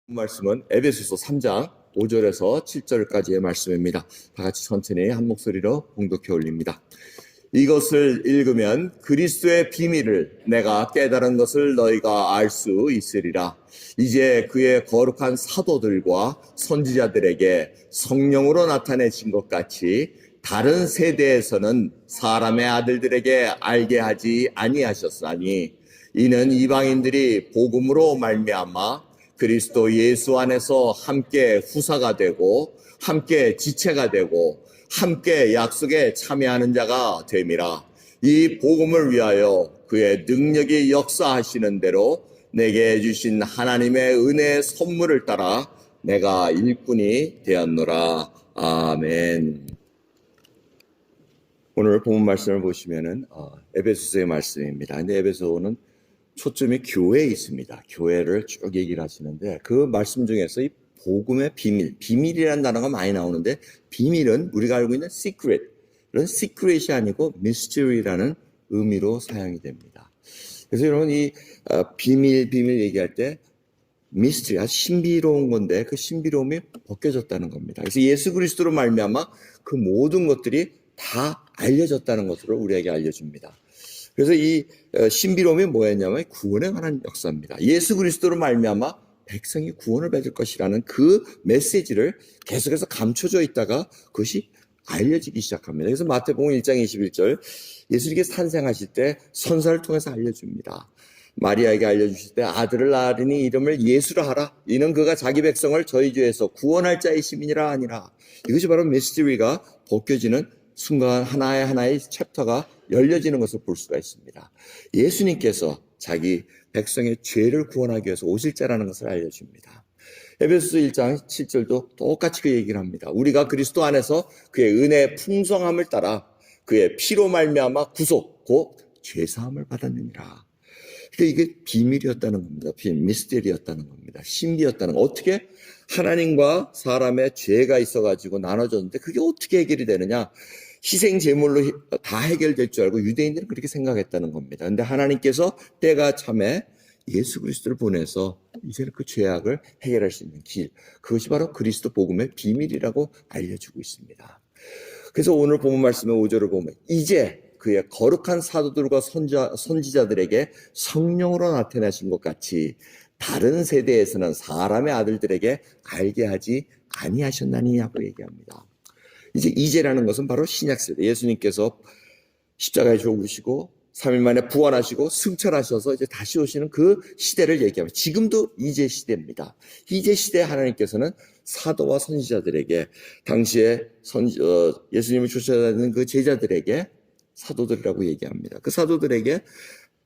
말씀은 에베소서 3장 5절에서 7절까지의 말씀입니다. 다 같이 천천히 한 목소리로 봉독해 올립니다. 이것을 읽으면 그리스도의 비밀을 내가 깨달은 것을 너희가 알 수 있으리라. 이제 그의 거룩한 사도들과 선지자들에게 성령으로 나타내신 것 같이 다른 세대에서는 사람의 아들들에게 알게 하지 아니하셨사니 이는 이방인들이 복음으로 말미암아 그리스도 예수 안에서 함께 후사가 되고 함께 지체가 되고 함께 약속에 참여하는 자가 됨이라. 이 복음을 위하여 그의 능력이 역사하시는 대로 내게 주신 하나님의 은혜의 선물을 따라 내가 일꾼이 되었노라. 아멘. 오늘 본문 말씀을 보시면은 에베소서의 말씀입니다. 근데 에베소는 초점이 교회에 있습니다. 교회를 쭉 얘기를 하시는데 그 말씀 중에서 이 복음의 비밀이라는 단어가 많이 나오는데 비밀은 우리가 알고 있는 secret, 이런 secret이 아니고 mystery라는 의미로 사용이 됩니다. 그래서 여러분 이 비밀 얘기할 때 mystery, 아주 신비로운 건데 그 신비로움이 벗겨졌다는 겁니다. 그래서 예수 그리스도로 말미암아 그 모든 것들이 다 알려졌다는 것으로 우리에게 알려줍니다. 그래서 이 신비로움이 뭐였냐면 구원에 관한 역사입니다. 예수 그리스도로 말미암아 백성이 구원을 받을 것이라는 그 메시지를 계속해서 감춰져 있다가 그것이 알려지기 시작합니다. 그래서 마태복음 1장 21절 예수님께서 탄생하실 때 선사를 통해서 알려줍니다. 마리아에게 알려주실 때 아들을 낳으리니 이름을 예수라 하라. 이는 그가 자기 백성을 저희 죄에서 구원할 자의 시민이라 하니라. 이것이 바로 메시지가 벗겨지는 순간 하나의 챕터가 열려지는 것을 볼 수가 있습니다. 예수님께서 자기 백성의 죄를 구원하기 위해서 오실 자라는 것을 알려줍니다. 에베소서 1장 7절도 똑같이 그 얘기를 합니다. 우리가 그리스도 안에서 그의 은혜의 풍성함을 따라 그의 피로 말미암아 구속 곧 죄사함을 받았느니라. 그러니까 이게 비밀이었다는 겁니다. 미스테리였다는 겁니다. 신비였다는 거. 어떻게 하나님과 사람의 죄가 있어가지고 나눠졌는데 그게 어떻게 해결이 되느냐. 희생 제물로 다 해결될 줄 알고 유대인들은 그렇게 생각했다는 겁니다. 그런데 하나님께서 때가 참에 예수 그리스도를 보내서 이제는 그 죄악을 해결할 수 있는 길, 그것이 바로 그리스도 복음의 비밀이라고 알려주고 있습니다. 그래서 오늘 본문 말씀의 5절을 보면 이제 그의 거룩한 사도들과 선지자들에게 성령으로 나타나신 것 같이 다른 세대에서는 사람의 아들들에게 알게 하지 아니하셨나니 하고 얘기합니다. 이제라는 것은 바로 신약세대. 예수님께서 십자가에 죽으시고 3일 만에 부활하시고 승천하셔서 이제 다시 오시는 그 시대를 얘기합니다. 지금도 이제 시대입니다. 이제 시대에 하나님께서는 사도와 선지자들에게 당시에 예수님을 쫓아다니는 그 제자들에게 사도들이라고 얘기합니다. 그 사도들에게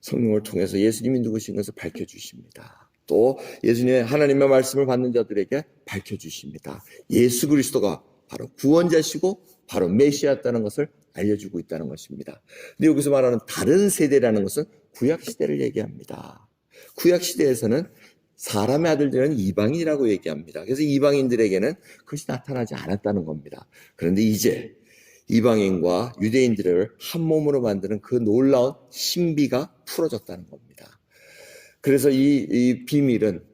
성령을 통해서 예수님이 누구신 것을 밝혀주십니다. 또 예수님의 하나님의 말씀을 받는 자들에게 밝혀주십니다. 예수 그리스도가 바로 구원자시고 바로 메시아였다는 것을 알려주고 있다는 것입니다. 근데 여기서 말하는 다른 세대라는 것은 구약시대를 얘기합니다. 구약시대에서는 사람의 아들들은 이방인이라고 얘기합니다. 그래서 이방인들에게는 그것이 나타나지 않았다는 겁니다. 그런데 이제 이방인과 유대인들을 한 몸으로 만드는 그 놀라운 신비가 풀어졌다는 겁니다. 그래서 이 비밀은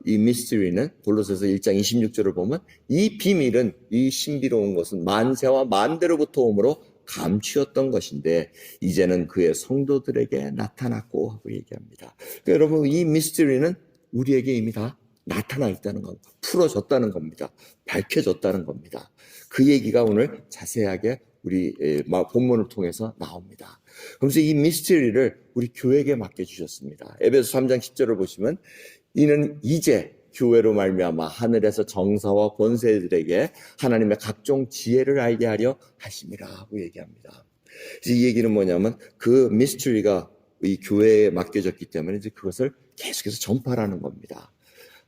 이 미스터리는 골로새서 1장 26절을 보면 이 비밀은 이 신비로운 것은 만세와 만대로부터 오므로 감추었던 것인데 이제는 그의 성도들에게 나타났고 하고 얘기합니다. 그러니까 여러분 이 미스터리는 우리에게 이미 다 나타나 있다는 겁니다. 풀어졌다는 겁니다. 밝혀졌다는 겁니다. 그 얘기가 오늘 자세하게 우리 본문을 통해서 나옵니다. 그래서 이 미스터리를 우리 교회에게 맡겨주셨습니다. 에베소 3장 10절을 보시면 이는 이제 교회로 말미암아 하늘에서 정사와 권세들에게 하나님의 각종 지혜를 알게 하려 하심이라 하고 얘기합니다. 이 얘기는 뭐냐면 그 미스터리가 이 교회에 맡겨졌기 때문에 이제 그것을 계속해서 전파하는 겁니다.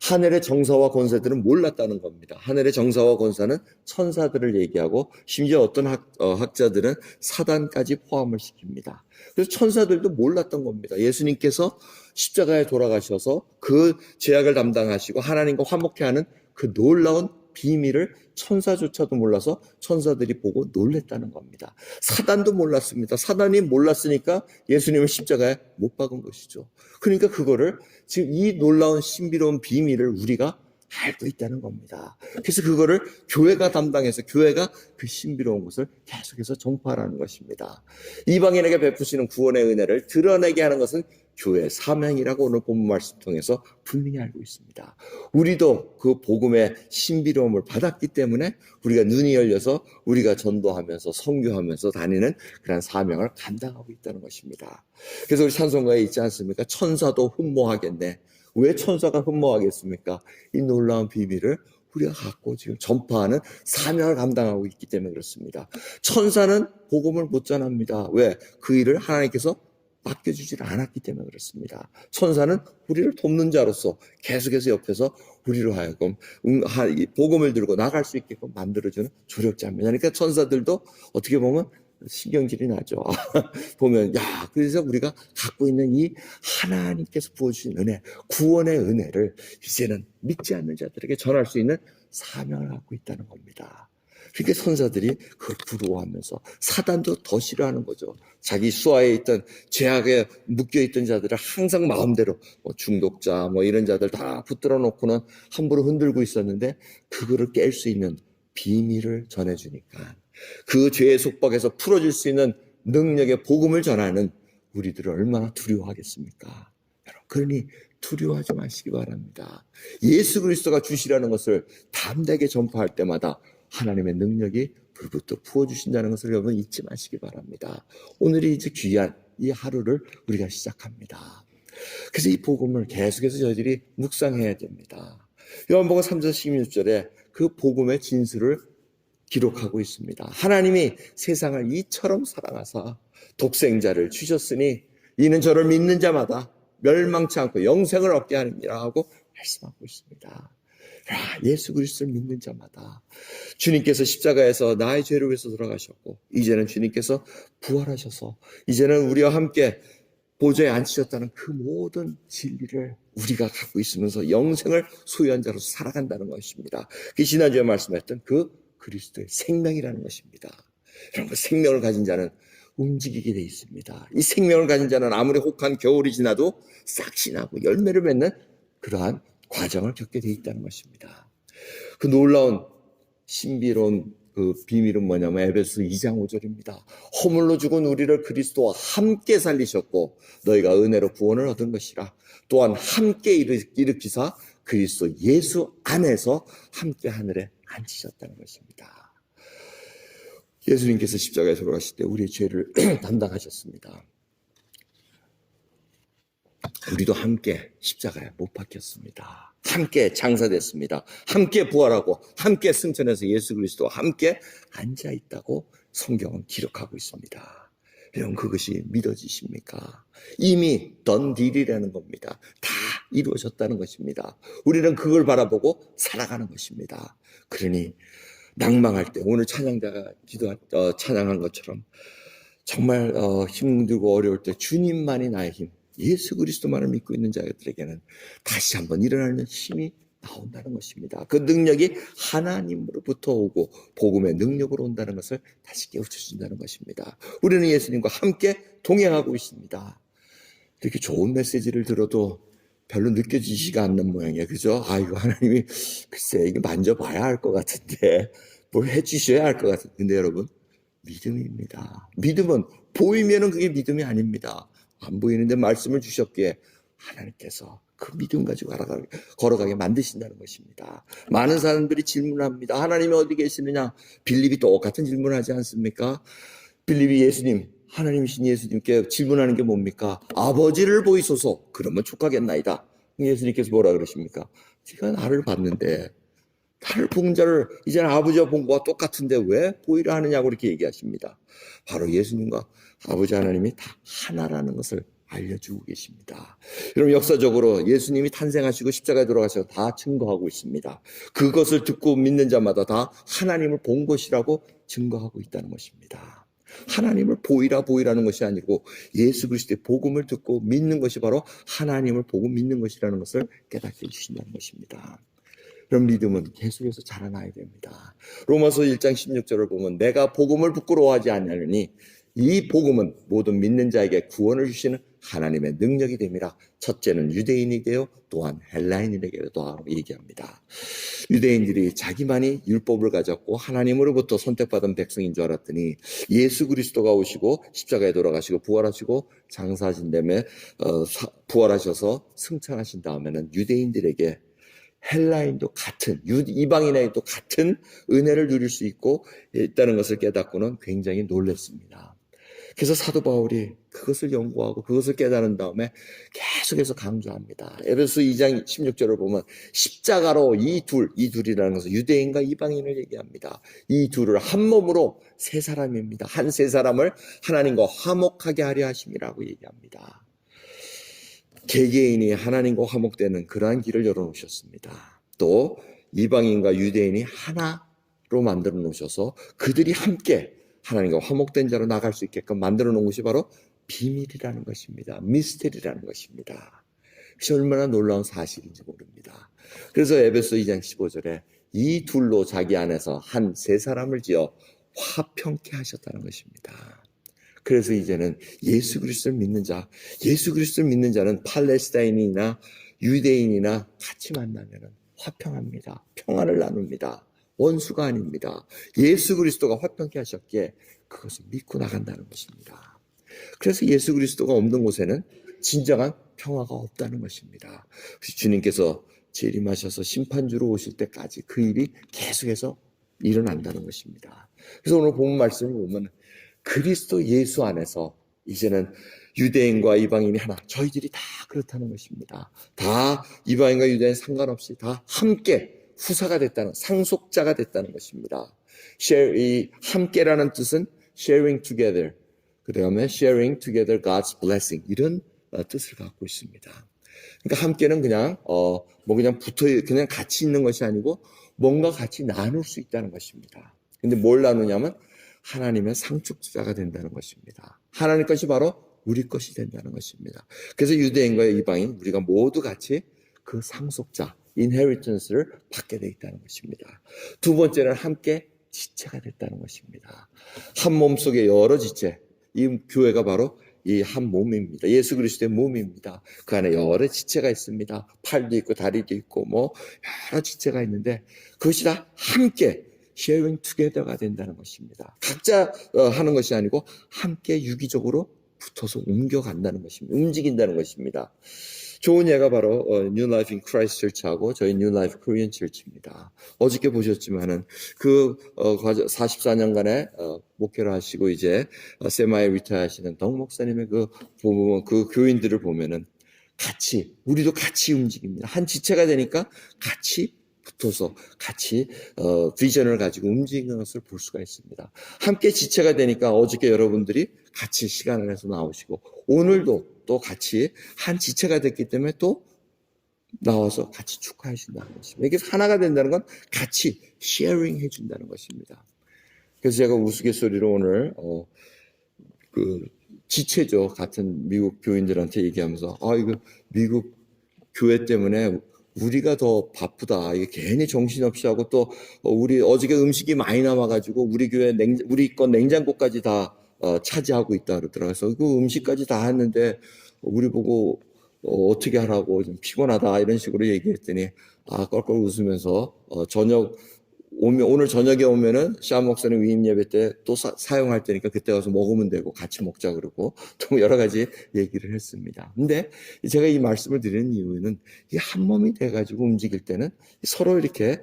하늘의 정사와 권세들은 몰랐다는 겁니다. 하늘의 정사와 권세는 천사들을 얘기하고 심지어 어떤 학자들은 사단까지 포함을 시킵니다. 그래서 천사들도 몰랐던 겁니다. 예수님께서 십자가에 돌아가셔서 그 죄악을 담당하시고 하나님과 화목케 하는 그 놀라운 비밀을 천사조차도 몰라서 천사들이 보고 놀랬다는 겁니다. 사단도 몰랐습니다. 사단이 몰랐으니까 예수님을 십자가에 못 박은 것이죠. 그러니까 그거를 지금 이 놀라운 신비로운 비밀을 우리가 알고 있다는 겁니다. 그래서 그거를 교회가 담당해서 교회가 그 신비로운 것을 계속해서 전파하라는 것입니다. 이방인에게 베푸시는 구원의 은혜를 드러내게 하는 것은 교회의 사명이라고 오늘 본문 말씀 통해서 분명히 알고 있습니다. 우리도 그 복음의 신비로움을 받았기 때문에 우리가 눈이 열려서 우리가 전도하면서 선교하면서 다니는 그런 사명을 감당하고 있다는 것입니다. 그래서 우리 찬송가에 있지 않습니까? 천사도 흠모하겠네. 왜 천사가 흠모하겠습니까? 이 놀라운 비밀을 우리가 갖고 지금 전파하는 사명을 감당하고 있기 때문에 그렇습니다. 천사는 복음을 못 전합니다. 왜? 그 일을 하나님께서 맡겨주질 않았기 때문에 그렇습니다. 천사는 우리를 돕는 자로서 계속해서 옆에서 우리로 하여금 복음을 들고 나갈 수 있게끔 만들어주는 조력자입니다. 그러니까 천사들도 어떻게 보면 신경질이 나죠. 보면 그래서 우리가 갖고 있는 이 하나님께서 부어주신 은혜, 구원의 은혜를 이제는 믿지 않는 자들에게 전할 수 있는 사명을 갖고 있다는 겁니다. 그러니까 천사들이 그걸 부러워하면서 사단도 더 싫어하는 거죠. 자기 수하에 있던 죄악에 묶여있던 자들을 항상 마음대로 중독자 이런 자들 다 붙들어 놓고는 함부로 흔들고 있었는데 그거를 깰 수 있는 비밀을 전해주니까 그 죄의 속박에서 풀어줄 수 있는 능력의 복음을 전하는 우리들을 얼마나 두려워하겠습니까? 여러분, 그러니 두려워하지 마시기 바랍니다. 예수 그리스도가 주시라는 것을 담대하게 전파할 때마다 하나님의 능력이 불붙어 부어주신다는 것을 여러분 잊지 마시기 바랍니다. 오늘이 이제 귀한 이 하루를 우리가 시작합니다. 그래서 이 복음을 계속해서 저희들이 묵상해야 됩니다. 요한복음 3장 16절에 그 복음의 진술을 기록하고 있습니다. 하나님이 세상을 이처럼 사랑하사 독생자를 주셨으니 이는 저를 믿는 자마다 멸망치 않고 영생을 얻게 하느니라 하고 말씀하고 있습니다. 예수 그리스도를 믿는 자마다 주님께서 십자가에서 나의 죄를 위해서 돌아가셨고 이제는 주님께서 부활하셔서 이제는 우리와 함께 보좌에 앉히셨다는 그 모든 진리를 우리가 갖고 있으면서 영생을 소유한 자로서 살아간다는 것입니다. 그 지난주에 말씀했던 그 그리스도의 생명이라는 것입니다. 여러분, 생명을 가진 자는 움직이게 돼 있습니다. 이 생명을 가진 자는 아무리 혹한 겨울이 지나도 싹이 나고 열매를 맺는 그러한 과정을 겪게 돼 있다는 것입니다. 그 놀라운 신비로운 그 비밀은 뭐냐면 에베소 2장 5절입니다. 허물로 죽은 우리를 그리스도와 함께 살리셨고 너희가 은혜로 구원을 얻은 것이라. 또한 함께 일으키사 그리스도 예수 안에서 함께 하늘에 앉히셨다는 것입니다. 예수님께서 십자가에 돌아가실 때 우리의 죄를 담당하셨습니다. 우리도 함께 십자가에 못 박혔습니다. 함께 장사됐습니다. 함께 부활하고 함께 승천해서 예수 그리스도와 함께 앉아있다고 성경은 기록하고 있습니다. 여러분, 그것이 믿어지십니까? 이미 던 딜이라는 겁니다. 다 이루어졌다는 것입니다. 우리는 그걸 바라보고 살아가는 것입니다. 그러니 낭망할 때 오늘 찬양자가 찬양한 것처럼 정말 힘들고 어려울 때 주님만이 나의 힘, 예수 그리스도만을 믿고 있는 자들에게는 다시 한번 일어나는 힘이 나온다는 것입니다. 그 능력이 하나님으로부터 오고 복음의 능력으로 온다는 것을 다시 깨우쳐준다는 것입니다. 우리는 예수님과 함께 동행하고 있습니다. 이렇게 좋은 메시지를 들어도 별로 느껴지지가 않는 모양이에요. 그죠? 이거 하나님이 글쎄 이게 만져봐야 할 것 같은데 뭘 해주셔야 할 것 같은데. 근데 여러분, 믿음입니다. 믿음은 보이면은 그게 믿음이 아닙니다. 안 보이는데 말씀을 주셨기에 하나님께서 그 믿음 가지고 걸어가게 만드신다는 것입니다. 많은 사람들이 질문합니다. 하나님이 어디 계시느냐? 빌립이 똑같은 질문을 하지 않습니까? 빌립이 예수님, 하나님이신 예수님께 질문하는 게 뭡니까? 아버지를 보이소서. 그러면 족하겠나이다. 예수님께서 뭐라 그러십니까? 제가 나를 봤는데 나를 본 자를 이제는 아버지와 본 것과 똑같은데 왜 보이라 하느냐고 이렇게 얘기하십니다. 바로 예수님과 아버지 하나님이 다 하나라는 것을 알려주고 계십니다. 여러분, 역사적으로 예수님이 탄생하시고 십자가에 돌아가셔서 다 증거하고 있습니다. 그것을 듣고 믿는 자마다 다 하나님을 본 것이라고 증거하고 있다는 것입니다. 하나님을 보이라는 것이 아니고 예수 그리스도의 복음을 듣고 믿는 것이 바로 하나님을 보고 믿는 것이라는 것을 깨닫게 해주신다는 것입니다. 그런 믿음은 계속해서 자라나야 됩니다. 로마서 1장 16절을 보면 내가 복음을 부끄러워하지 않으니 이 복음은 모든 믿는 자에게 구원을 주시는 하나님의 능력이 됨이라. 첫째는 유대인에게요 또한 헬라인에게도 얘기합니다. 유대인들이 자기만이 율법을 가졌고 하나님으로부터 선택받은 백성인 줄 알았더니 예수 그리스도가 오시고 십자가에 돌아가시고 부활하시고 장사하신 다음에 부활하셔서 승천하신 다음에는 유대인들에게 헬라인도 같은, 이방인에게도 같은 은혜를 누릴 수 있다는 것을 깨닫고는 굉장히 놀랐습니다. 그래서 사도 바울이 그것을 연구하고 그것을 깨달은 다음에 계속해서 강조합니다. 에베소 2장 16절을 보면 십자가로 이 둘이라는 것은 유대인과 이방인을 얘기합니다. 이 둘을 한 몸으로 세 사람입니다. 한 세 사람을 하나님과 화목하게 하려 하심이라고 얘기합니다. 개개인이 하나님과 화목되는 그러한 길을 열어놓으셨습니다. 또 이방인과 유대인이 하나로 만들어 놓으셔서 그들이 함께 하나님과 화목된 자로 나갈 수 있게끔 만들어 놓은 것이 바로 비밀이라는 것입니다. 미스테리라는 것입니다. 그것이 얼마나 놀라운 사실인지 모릅니다. 그래서 에베소 2장 15절에 이 둘로 자기 안에서 한 세 사람을 지어 화평케 하셨다는 것입니다. 그래서 이제는 예수 그리스도를 믿는 자는 팔레스타인이나 유대인이나 같이 만나면 화평합니다. 평안을 나눕니다. 원수가 아닙니다. 예수 그리스도가 화평케 하셨기에 그것을 믿고 나간다는 것입니다. 그래서 예수 그리스도가 없는 곳에는 진정한 평화가 없다는 것입니다. 주님께서 재림하셔서 심판주로 오실 때까지 그 일이 계속해서 일어난다는 것입니다. 그래서 오늘 본문 말씀을 보면 그리스도 예수 안에서 이제는 유대인과 이방인이 하나, 저희들이 다 그렇다는 것입니다. 다 이방인과 유대인 상관없이 다 함께 후사가 됐다는, 상속자가 됐다는 것입니다. 이 함께라는 뜻은 sharing together, 그 다음에 sharing together God's blessing, 이런 뜻을 갖고 있습니다. 그러니까 함께는 그냥 그냥 같이 있는 것이 아니고 뭔가 같이 나눌 수 있다는 것입니다. 근데 뭘 나누냐면 하나님의 상속자가 된다는 것입니다. 하나님 것이 바로 우리 것이 된다는 것입니다. 그래서 유대인과 이방인, 우리가 모두 같이 그 상속자, 인헤리턴스를 받게 돼 있다는 것입니다. 두 번째는 함께 지체가 됐다는 것입니다. 한 몸 속에 여러 지체, 이 교회가 바로 이 한 몸입니다. 예수 그리스도의 몸입니다. 그 안에 여러 지체가 있습니다. 팔도 있고 다리도 있고 여러 지체가 있는데 그것이 다 함께 sharing together가 된다는 것입니다. 각자 하는 것이 아니고 함께 유기적으로 붙어서 옮겨간다는 것입니다. 움직인다는 것입니다. 좋은 예가 바로 New Life in Christ Church하고 저희 New Life Korean Church입니다. 어저께 보셨지만은 그 44년간의 목회를 하시고 이제 세마이 리타이어 하시는 덕 목사님의 그 교인들을 보면은 우리도 같이 움직입니다. 한 지체가 되니까 같이 붙어서 같이 비전을 가지고 움직이는 것을 볼 수가 있습니다. 함께 지체가 되니까 어저께 여러분들이 같이 시간을 내서 나오시고 오늘도 또 같이 한 지체가 됐기 때문에 또 나와서 같이 축하하신다는 것입니다. 이게 하나가 된다는 건 같이 쉐어링 해준다는 것입니다. 그래서 제가 우스갯소리로 오늘 지체죠. 같은 미국 교인들한테 얘기하면서 이거 미국 교회 때문에 우리가 더 바쁘다. 이게 괜히 정신없이 하고 또 우리 어저께 음식이 많이 남아가지고 우리 교회 우리 건 냉장고까지 다 차지하고 있다 그러더라고요. 그래서 그 음식까지 다 했는데 우리 보고 어떻게 하라고 좀 피곤하다 이런 식으로 얘기했더니 껄껄 웃으면서 오늘 저녁에 오면은 샤 목사님 위임 예배 때 또 사용할 때니까 그때 가서 먹으면 되고 같이 먹자 그러고 또 여러 가지 얘기를 했습니다. 근데 제가 이 말씀을 드리는 이유는 이 한 몸이 돼가지고 움직일 때는 서로 이렇게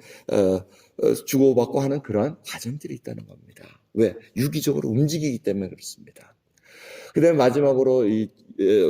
주고받고 하는 그러한 과정들이 있다는 겁니다. 왜? 유기적으로 움직이기 때문에 그렇습니다. 그 다음에 마지막으로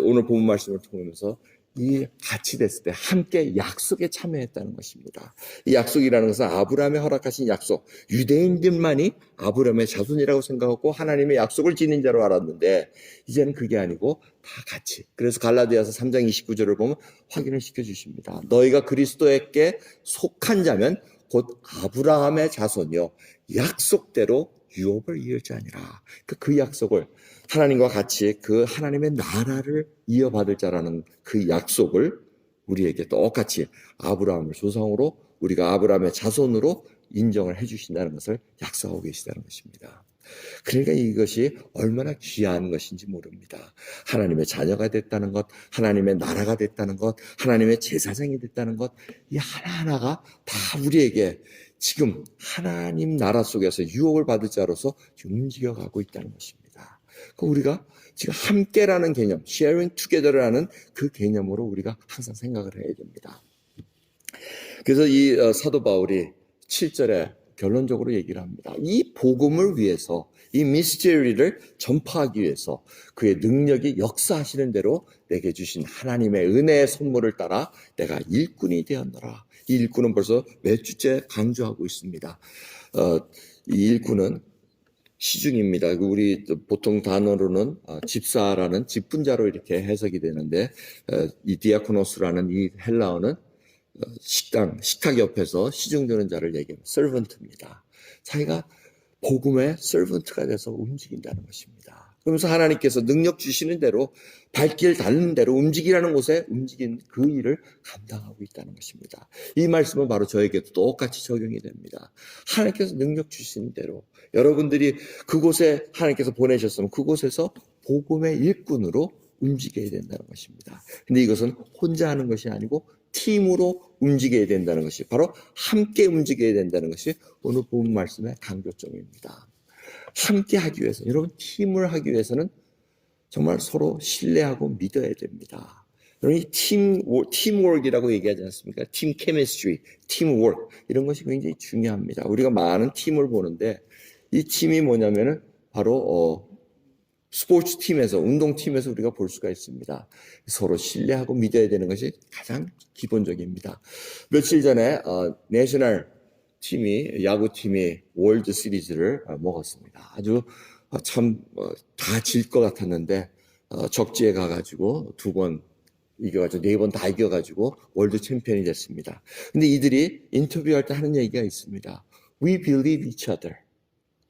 오늘 본문 말씀을 통하면서 이 같이 됐을 때 함께 약속에 참여했다는 것입니다. 이 약속이라는 것은 아브라함의 허락하신 약속, 유대인들만이 아브라함의 자손이라고 생각하고 하나님의 약속을 지닌 자로 알았는데 이제는 그게 아니고 다 같이. 그래서 갈라디아서 3장 29절을 보면 확인을 시켜주십니다. 너희가 그리스도에게 속한 자면 곧 아브라함의 자손이요 약속대로 유업을 이을 자니라. 그 약속을 하나님과 같이 그 하나님의 나라를 이어받을 자라는 그 약속을 우리에게 똑같이 아브라함을 조상으로 우리가 아브라함의 자손으로 인정을 해주신다는 것을 약속하고 계시다는 것입니다. 그러니까 이것이 얼마나 귀한 것인지 모릅니다. 하나님의 자녀가 됐다는 것, 하나님의 나라가 됐다는 것, 하나님의 제사장이 됐다는 것, 이 하나하나가 다 우리에게 지금 하나님 나라 속에서 유혹을 받을 자로서 움직여가고 있다는 것입니다. 우리가 지금 함께라는 개념, sharing together라는 그 개념으로 우리가 항상 생각을 해야 됩니다. 그래서 이 사도 바울이 7절에 결론적으로 얘기를 합니다. 이 복음을 위해서, 이 미스테리를 전파하기 위해서 그의 능력이 역사하시는 대로 내게 주신 하나님의 은혜의 선물을 따라 내가 일꾼이 되었노라. 이 일꾼은 벌써 몇 주째 강조하고 있습니다. 이 일꾼은 시중입니다. 우리 보통 단어로는 집사라는 직분자로 이렇게 해석이 되는데, 이 디아코노스라는 이 헬라어는 식탁 옆에서 시중드는 자를 얘기하면 servant입니다. 자기가 복음의 servant가 돼서 움직인다는 것입니다. 그러면서 하나님께서 능력 주시는 대로 발길 닿는 대로 움직이라는 곳에 움직인 그 일을 감당하고 있다는 것입니다. 이 말씀은 바로 저에게도 똑같이 적용이 됩니다. 하나님께서 능력 주시는 대로 여러분들이 그곳에 하나님께서 보내셨으면 그곳에서 복음의 일꾼으로 움직여야 된다는 것입니다. 근데 이것은 혼자 하는 것이 아니고 팀으로 움직여야 된다는 것이, 바로 함께 움직여야 된다는 것이 오늘 본 말씀의 강조점입니다. 함께 하기 위해서, 여러분 팀을 하기 위해서는 정말 서로 신뢰하고 믿어야 됩니다. 여러분 이 팀워크이라고 얘기하지 않습니까? 팀 케미스트리, 팀워크 이런 것이 굉장히 중요합니다. 우리가 많은 팀을 보는데 이 팀이 뭐냐면은 바로 스포츠 팀에서, 운동 팀에서 우리가 볼 수가 있습니다. 서로 신뢰하고 믿어야 되는 것이 가장 기본적입니다. 며칠 전에 내셔널 팀이, 야구팀이 월드 시리즈를 먹었습니다. 아주 참 다 질 것 같았는데 적지에 가가지고 2번 이겨가지고 4번 다 이겨가지고 월드 챔피언이 됐습니다. 근데 이들이 인터뷰할 때 하는 얘기가 있습니다. We believe each other.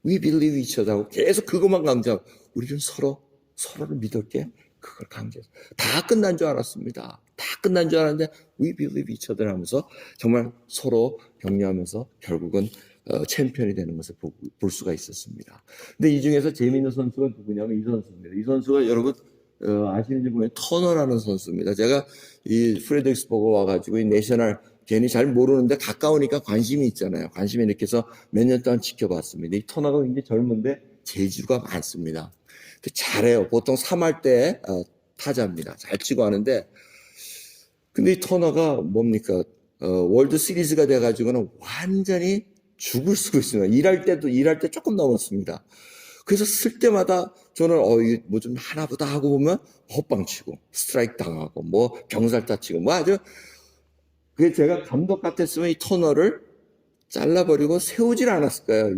We believe each other 하고 계속 그것만 강조하고, 우리는 서로를 믿을게, 그걸 강조해서 다 끝난 줄 알았습니다. 다 끝난 줄 알았는데 We believe each other 하면서 정말 서로 격려하면서 결국은 챔피언이 되는 것을 볼 수가 있었습니다. 근데 이 중에서 재미있는 선수가 누구냐면 이 선수입니다. 이 선수가 여러분 아시는지 모르겠는데 터너라는 선수입니다. 제가 이 프레드릭스버그 와가지고 이 내셔널 괜히 잘 모르는데 가까우니까 관심이 있잖아요. 관심이 이렇게 해서 몇 년 동안 지켜봤습니다. 이 터너가 굉장히 젊은데 재주가 많습니다. 잘해요. 보통 3할 때 타자입니다. 잘 치고 하는데, 근데 이 터너가 뭡니까? 월드 시리즈가 돼가지고는 완전히 죽을 쓰고 있습니다. 일할 때 조금 넘었습니다. 그래서 쓸 때마다 저는 이게 뭐 좀 하나보다 하고 보면 헛방 치고 스트라이크 당하고 뭐 병살타 치고 뭐 아주, 그게 제가 감독 같았으면 이 터너를 잘라버리고 세우질 않았을 거예요.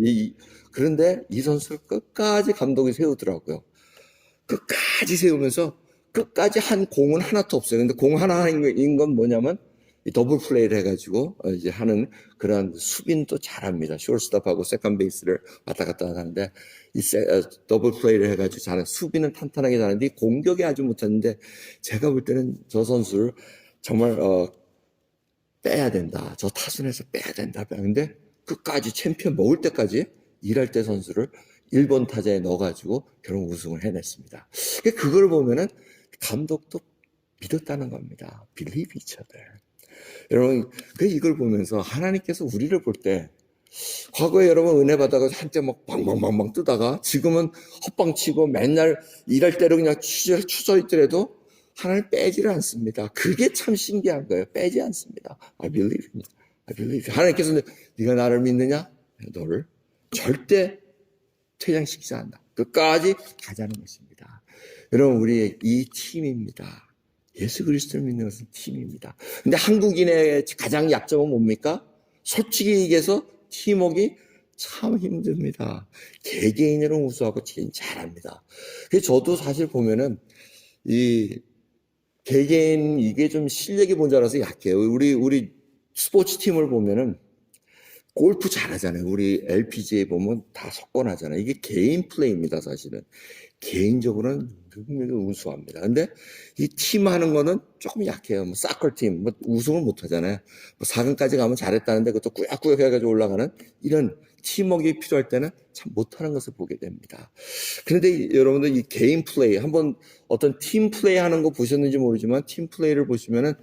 그런데 이 선수를 끝까지 감독이 세우더라고요. 끝까지 세우면서 끝까지 한 공은 하나도 없어요. 근데 공 하나인 건 뭐냐면 더블 플레이를 해가지고 이제 하는 그런 수비는 또 잘합니다. 쇼스톱하고 세컨 베이스를 왔다 갔다 하는데 이 더블 플레이를 해가지고 잘하는, 수비는 탄탄하게 잘하는데 공격이 아주 못했는데, 제가 볼 때는 저 선수를 정말 빼야 된다. 저 타순에서 빼야 된다. 근데 끝까지 챔피언 먹을 때까지 일할 때 선수를 1번 타자에 넣어가지고 결국 우승을 해냈습니다. 그걸 보면은 감독도 믿었다는 겁니다. Believe each other. 여러분, 이걸 보면서 하나님께서 우리를 볼 때, 과거에 여러분 은혜 받아가 한때 막 방방방방 뜨다가 지금은 헛방치고 맨날 일할 때로 그냥 추져 있더라도 하나님 빼지를 않습니다. 그게 참 신기한 거예요. 빼지 않습니다. I believe. 하나님께서 네가 나를 믿느냐? 너를 절대 퇴장시키지 않는다. 끝까지 가자는 것입니다. 여러분, 우리 이 팀입니다. 예수 그리스도를 믿는 것은 팀입니다. 근데 한국인의 가장 약점은 뭡니까? 솔직히 얘기해서 팀워크가 참 힘듭니다. 개개인으로 우수하고 개인 잘합니다. 그래서 저도 사실 보면은 이 개개인 이게 좀 실력이 모자라서 약해요. 우리 스포츠 팀을 보면은 골프 잘하잖아요. 우리 LPGA 보면 다 석권하잖아요. 이게 개인 플레이입니다, 사실은. 개인적으로는 미국은 우수합니다. 근데 이 팀 하는 거는 조금 약해요. 뭐 사커 팀, 뭐 우승을 못 하잖아요. 뭐 4강까지 가면 잘했다는데 그것도 꾸역꾸역 해가지고 올라가는 이런 팀워크가 필요할 때는 참 못하는 것을 보게 됩니다. 그런데 여러분들 이 개인 플레이, 한번 어떤 팀 플레이 하는 거 보셨는지 모르지만 팀 플레이를 보시면은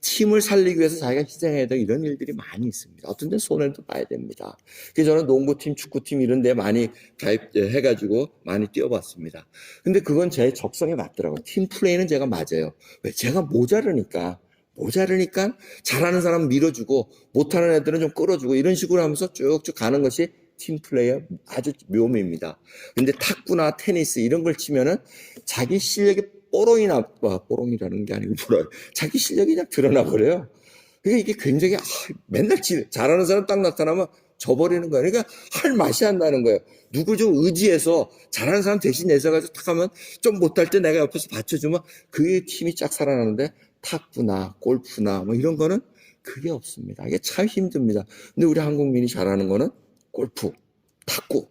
팀을 살리기 위해서 자기가 희생해야 되는 이런 일들이 많이 있습니다. 어떤 데 손해도 봐야 됩니다. 그래서 저는 농구팀, 축구팀 이런 데 많이 가입해가지고 많이 뛰어봤습니다. 근데 그건 제 적성에 맞더라고요. 팀 플레이는 제가 맞아요. 왜? 제가 모자르니까 잘하는 사람 밀어주고 못하는 애들은 좀 끌어주고 이런 식으로 하면서 쭉쭉 가는 것이 팀 플레이의 아주 묘미입니다. 근데 탁구나 테니스 이런 걸 치면은 자기 실력이 뽀롱이라는 게 아니고 자기 실력이 그냥 드러나 버려요. 그러니까 이게 굉장히 맨날 잘하는 사람 딱 나타나면 져버리는 거예요. 그러니까 할 맛이 안 나는 거예요. 누구 좀 의지해서 잘하는 사람 대신 내세가지고 탁 하면 좀 못할 때 내가 옆에서 받쳐주면 그게 팀이 쫙 살아나는데 탁구나 골프나 뭐 이런 거는 그게 없습니다. 이게 참 힘듭니다. 근데 우리 한국민이 잘하는 거는 골프, 탁구,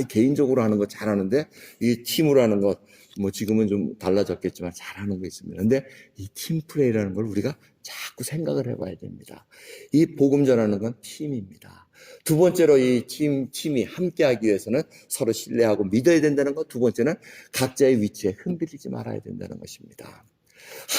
개인적으로 하는 거 잘하는데 이 팀으로 하는 것, 뭐 지금은 좀 달라졌겠지만 잘하는 거 있습니다. 근데 이 팀 플레이라는 걸 우리가 자꾸 생각을 해봐야 됩니다. 이 복음 전하는 건 팀입니다. 두 번째로 이 팀이 함께하기 위해서는 서로 신뢰하고 믿어야 된다는 것. 두 번째는 각자의 위치에 흔들리지 말아야 된다는 것입니다.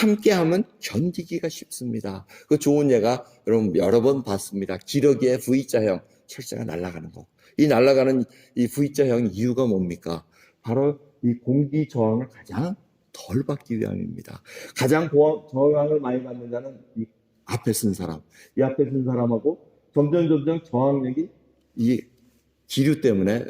함께하면 견디기가 쉽습니다. 그 좋은 예가 여러분 여러 번 봤습니다. 기러기의 V자형 철새가 날아가는 거. 이 날아가는 이 V자형 이유가 뭡니까? 바로 이 공기 저항을 가장 덜 받기 위함입니다. 가장 저항을 많이 받는 자는 이 앞에 쓴 사람. 이 앞에 쓴 사람하고 점점 저항력이 이 기류 때문에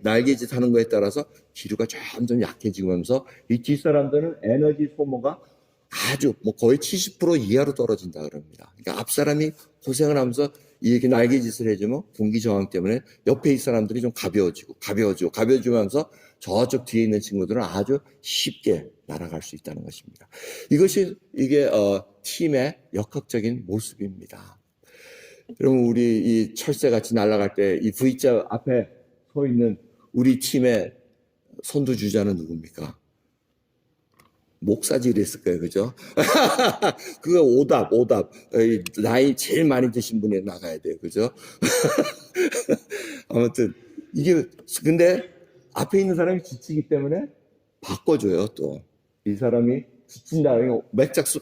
날개짓 하는 거에 따라서 기류가 점점 약해지면서 이 뒷사람들은 에너지 소모가 아주 뭐 거의 70% 이하로 떨어진다 그럽니다. 그러니까 앞 사람이 고생을 하면서 이렇게 날개짓을 해주면 공기 저항 때문에 옆에 이 사람들이 좀 가벼워지면서 저쪽 뒤에 있는 친구들은 아주 쉽게 날아갈 수 있다는 것입니다. 이게 팀의 역학적인 모습입니다. 여러분 우리 이 철새같이 날아갈 때 이 V자 앞에 서 있는 우리 팀의 선두주자는 누굽니까? 목사질이 있을 거예요, 그죠? 그거 오답. 나이 제일 많이 드신 분이 나가야 돼요, 그죠? 아무튼, 근데 앞에 있는 사람이 지치기 때문에 바꿔줘요, 또. 이 사람이 지친다,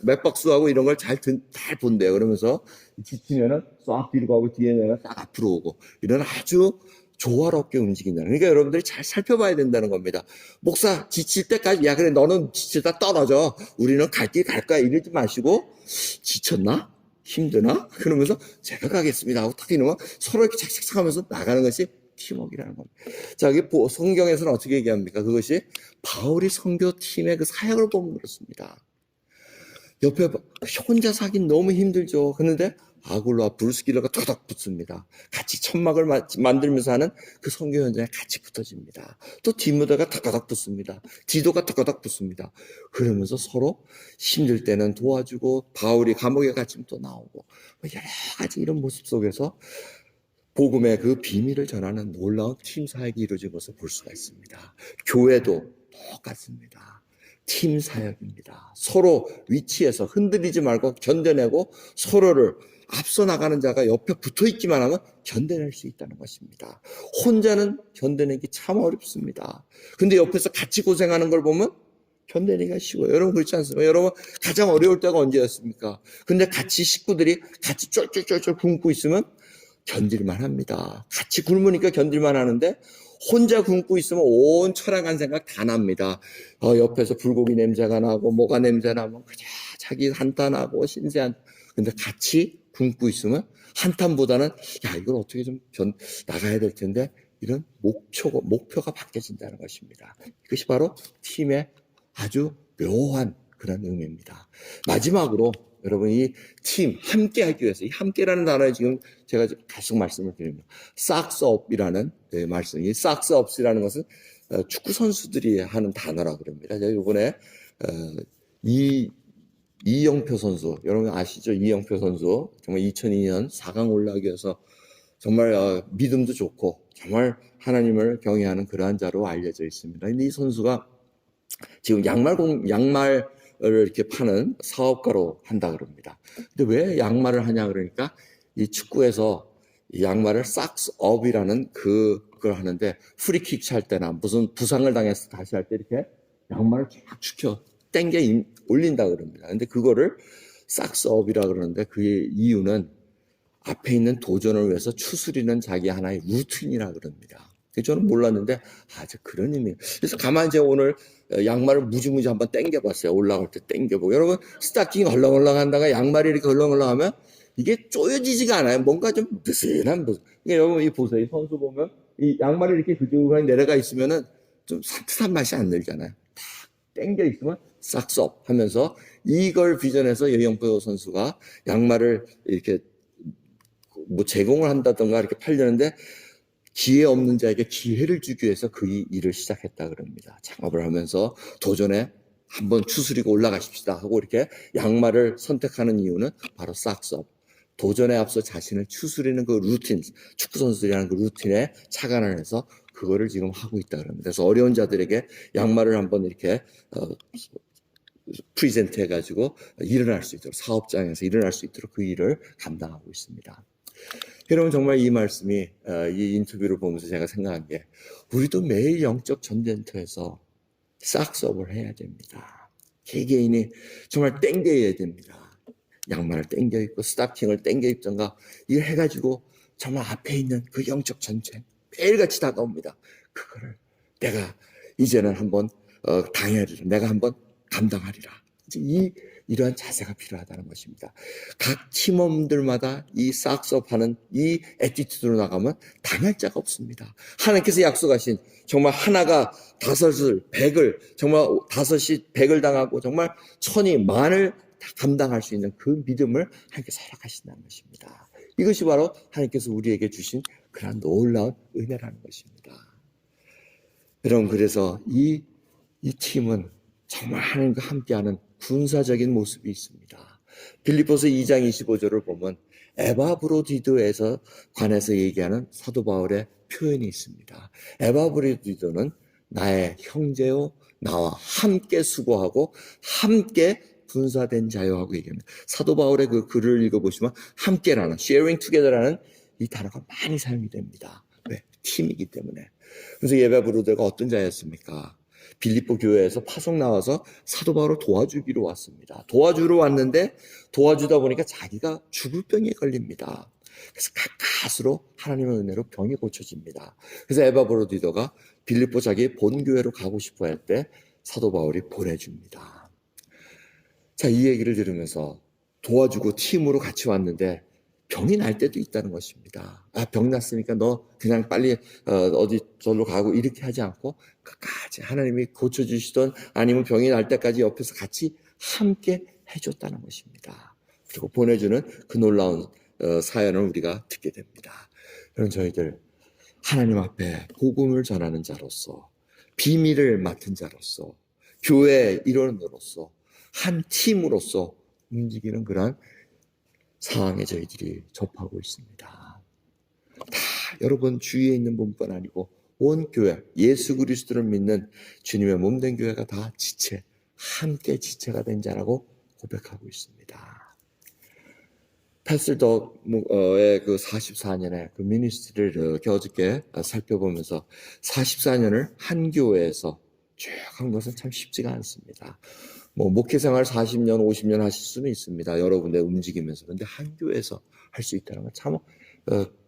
맥박수하고 이런 걸 잘 본대요. 그러면서 지치면은 싹 뒤로 가고 뒤에 내가 싹 앞으로 오고, 이런 아주 조화롭게 움직인다는. 그러니까 여러분들이 잘 살펴봐야 된다는 겁니다. 목사 지칠 때까지 그래 너는 지치다 떨어져. 우리는 갈 길 갈 거야. 이러지 마시고 지쳤나? 힘드나? 그러면서 제가 가겠습니다 하고 탁 이러면 서로 이렇게 착착착 하면서 나가는 것이 팀워크라는 겁니다. 자, 여기 성경에서는 어떻게 얘기합니까? 그것이 바울이 선교팀의 그 사역을 보면 그렇습니다. 옆에 혼자 사긴 너무 힘들죠. 그런데 아굴로와 브루스길러가 토닥 붙습니다. 같이 천막을 만들면서 하는 그 선교 현장에 같이 붙어집니다. 또 디모데가 탁탁 붙습니다. 디도가 탁탁 붙습니다. 그러면서 서로 힘들 때는 도와주고 바울이 감옥에 갇히면 또 나오고 여러 가지 이런 모습 속에서 복음의 그 비밀을 전하는 놀라운 팀 사역이 이루어진 것을 볼 수가 있습니다. 교회도 똑같습니다. 팀 사역입니다. 서로 위치에서 흔들리지 말고 견뎌내고 서로를 앞서 나가는 자가 옆에 붙어 있기만 하면 견뎌낼 수 있다는 것입니다. 혼자는 견뎌내기 참 어렵습니다. 근데 옆에서 같이 고생하는 걸 보면 견뎌내기가 쉬워요. 여러분 그렇지 않습니까? 여러분 가장 어려울 때가 언제였습니까? 근데 같이 식구들이 같이 쫄쫄쫄쫄 굶고 있으면 견딜만 합니다. 같이 굶으니까 견딜만 하는데 혼자 굶고 있으면 온 철학한 생각 다 납니다. 옆에서 불고기 냄새가 나고 뭐가 냄새 나면 그냥 자기 한탄하고 신세한. 근데 같이 굶고 있으면 한탄보다는 이걸 어떻게 좀 나가야 될 텐데 이런 목표가 바뀌어진다는 것입니다. 이것이 바로 팀의 아주 묘한 그런 의미입니다. 마지막으로 여러분 이 팀 함께 하기 위해서 이 함께라는 단어에 지금 제가 계속 말씀을 드립니다. 싹스업이라는 말씀. 이 싹스업이라는 것은 축구 선수들이 하는 단어라고 그럽니다. 제가 이번에 이영표 선수, 여러분 아시죠? 이영표 선수 정말 2002년 4강 올라가기 위해서 정말 믿음도 좋고 정말 하나님을 경외하는 그러한 자로 알려져 있습니다. 근데 이 선수가 지금 양말을 이렇게 파는 사업가로 한다 그럽니다. 근데 왜 양말을 하냐 그러니까 이 축구에서 이 양말을 삭스업이라는 그걸 하는데 프리킥 찰 때나 무슨 부상을 당해서 다시 할 때 이렇게 양말을 쫙 축혀 당겨 올린다 그럽니다. 근데 그거를 삭스업이라 그러는데 그 이유는 앞에 있는 도전을 위해서 추스리는 자기 하나의 루틴이라 그럽니다. 저는 몰랐는데 저 그런 의미. 그래서 가만히 제가 오늘 양말을 무지무지 한번 당겨봤어요. 올라갈 때 당겨보고. 여러분 스타킹이 헐렁헐렁 한다가 양말이 이렇게 헐렁헐렁하면 이게 쪼여지지가 않아요. 뭔가 좀 느슨한 그러니까 여러분 이 보세요. 이 선수 보면 이 양말이 이렇게 그득하게 내려가 있으면은 좀 산뜻한 맛이 안 들잖아요. 탁 당겨 있으면 싹쏙 하면서 이걸 비전해서 여영표 선수가 양말을 이렇게 뭐 제공을 한다던가 이렇게 팔려는데 기회 없는 자에게 기회를 주기 위해서 그 일을 시작했다 그럽니다. 창업을 하면서 도전에 한번 추스리고 올라가십시다 하고 이렇게 양말을 선택하는 이유는 바로 싹썹. 도전에 앞서 자신을 추스리는 그 루틴, 축구 선수들이라는 그 루틴에 착안을 해서 그거를 지금 하고 있다 그럽니다. 그래서 어려운 자들에게 양말을 한번 이렇게 프리젠트 해가지고 일어날 수 있도록 사업장에서 일어날 수 있도록 그 일을 감당하고 있습니다. 여러분 정말 이 말씀이 이 인터뷰를 보면서 제가 생각한 게 우리도 매일 영적 전쟁터에서 싹스업을 해야 됩니다. 개개인이 정말 땡겨야 됩니다. 양말을 땡겨 입고 스타킹을 땡겨 입던가 이걸 해가지고 정말 앞에 있는 그 영적 전쟁 매일같이 다가옵니다. 그거를 내가 이제는 한번 당해야리라. 내가 한번 감당하리라. 이러한 자세가 필요하다는 것입니다. 각 팀원들마다 이 싹스업하는 이 애티튜드로 나가면 당할 자가 없습니다. 하나님께서 약속하신 정말 하나가 다섯을 백을 정말 다섯이 백을 당하고 정말 천이 만을 다 감당할 수 있는 그 믿음을 하나님께서 허락하신다는 것입니다. 이것이 바로 하나님께서 우리에게 주신 그런 놀라운 은혜라는 것입니다. 여러분 그래서 이 팀은 정말 하나님과 함께하는 군사적인 모습이 있습니다. 빌립보서 2장 25절을 보면 에바브로디도에서 관해서 얘기하는 사도 바울의 표현이 있습니다. 에바브로디도는 나의 형제요 나와 함께 수고하고 함께 군사된 자요 하고 얘기합니다. 사도 바울의 그 글을 읽어보시면 함께라는 sharing together라는 이 단어가 많이 사용이 됩니다. 왜? 팀이기 때문에. 그래서 에바브로디도가 어떤 자였습니까? 빌립보 교회에서 파송 나와서 사도 바울을 도와주기로 왔습니다. 도와주러 왔는데 도와주다 보니까 자기가 죽을 병에 걸립니다. 그래서 가까스로 하나님의 은혜로 병이 고쳐집니다. 그래서 에바브로디도가 빌립보 자기 본교회로 가고 싶어 할 때 사도 바울이 보내줍니다. 자, 이 얘기를 들으면서 도와주고 팀으로 같이 왔는데 병이 날 때도 있다는 것입니다. 병 났으니까 너 그냥 빨리 어디 절로 가고 이렇게 하지 않고 끝까지 하나님이 고쳐주시던 아니면 병이 날 때까지 옆에서 같이 함께 해줬다는 것입니다. 그리고 보내주는 그 놀라운 사연을 우리가 듣게 됩니다. 그럼 저희들 하나님 앞에 복음을 전하는 자로서 비밀을 맡은 자로서 교회 일원으로서 한 팀으로서 움직이는 그런 상황에 저희들이 접하고 있습니다. 다 여러분 주위에 있는 분뿐 아니고 온 교회, 예수 그리스도를 믿는 주님의 몸된 교회가 다 지체, 함께 지체가 된 자라고 고백하고 있습니다. 패스터 덕의 그 44년의 그 미니스트리를 어저께 살펴보면서 44년을 한 교회에서 쭉 한 것은 참 쉽지가 않습니다. 목회생활 40년, 50년 하실 수는 있습니다. 여러 군데 움직이면서. 그런데 한 교회에서 할 수 있다는 건 참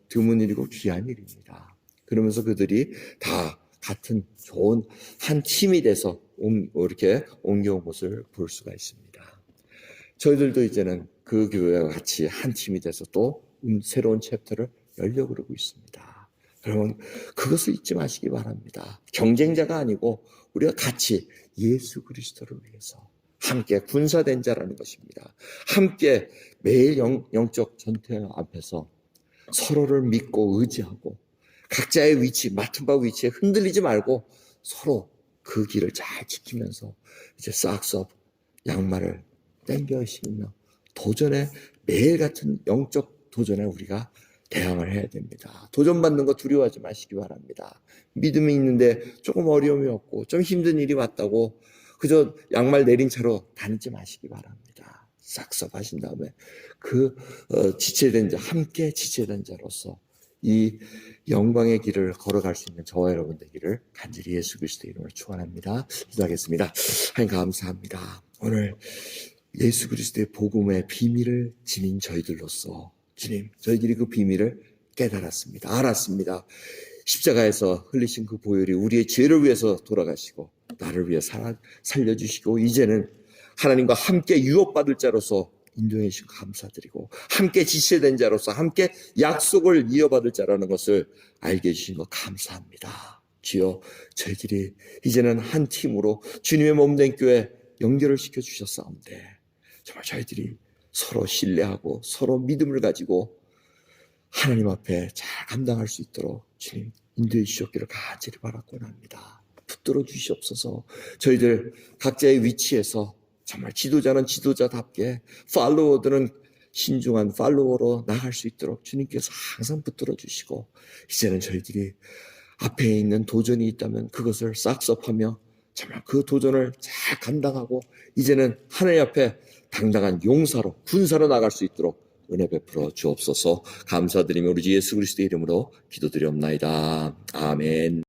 드문 일이고 귀한 일입니다. 그러면서 그들이 다 같은 좋은 한 팀이 돼서 이렇게 옮겨온 것을 볼 수가 있습니다. 저희들도 이제는 그 교회와 같이 한 팀이 돼서 또 새로운 챕터를 열려고 그러고 있습니다. 여러분 그것을 잊지 마시기 바랍니다. 경쟁자가 아니고 우리가 같이 예수 그리스도를 위해서 함께 군사된 자라는 것입니다. 함께 매일 영적 전투 앞에서 서로를 믿고 의지하고 각자의 위치, 맡은 바 위치에 흔들리지 말고 서로 그 길을 잘 지키면서 이제 싹쏙 양말을 땡겨 신으며 도전에 매일 같은 영적 도전에 우리가 대항을 해야 됩니다. 도전받는 거 두려워하지 마시기 바랍니다. 믿음이 있는데 조금 어려움이 없고 좀 힘든 일이 왔다고 그저 양말 내린 채로 다니지 마시기 바랍니다. 싹섭하신 다음에 지체된 자, 함께 지체된 자로서 이 영광의 길을 걸어갈 수 있는 저와 여러분 되기를 간절히 예수 그리스도의 이름으로 축원합니다. 기도하겠습니다. 하나님 감사합니다. 오늘 예수 그리스도의 복음의 비밀을 지닌 저희들로서 주님, 저희들이 그 비밀을 깨달았습니다. 알았습니다. 십자가에서 흘리신 그 보혈이 우리의 죄를 위해서 돌아가시고 나를 위해 살려주시고 이제는 하나님과 함께 유업받을 자로서 인도해 주시고 감사드리고 함께 지체된 자로서 함께 약속을 이어받을 자라는 것을 알게 해주신 것 감사합니다. 주여, 저희들이 이제는 한 팀으로 주님의 몸된 교회 연결을 시켜주셨사온데 정말 저희들이 서로 신뢰하고 서로 믿음을 가지고 하나님 앞에 잘 감당할 수 있도록 주님 인도해 주시옵기를 간절히 바라곤 합니다. 붙들어 주시옵소서. 저희들 각자의 위치에서 정말 지도자는 지도자답게 팔로워들은 신중한 팔로워로 나갈 수 있도록 주님께서 항상 붙들어 주시고 이제는 저희들이 앞에 있는 도전이 있다면 그것을 싹섭하며 정말 그 도전을 잘 감당하고 이제는 하나님 앞에 당당한 용사로 군사로 나갈 수 있도록 은혜 베풀어 주옵소서. 감사드리며 우리 주 예수 그리스도의 이름으로 기도드리옵나이다. 아멘.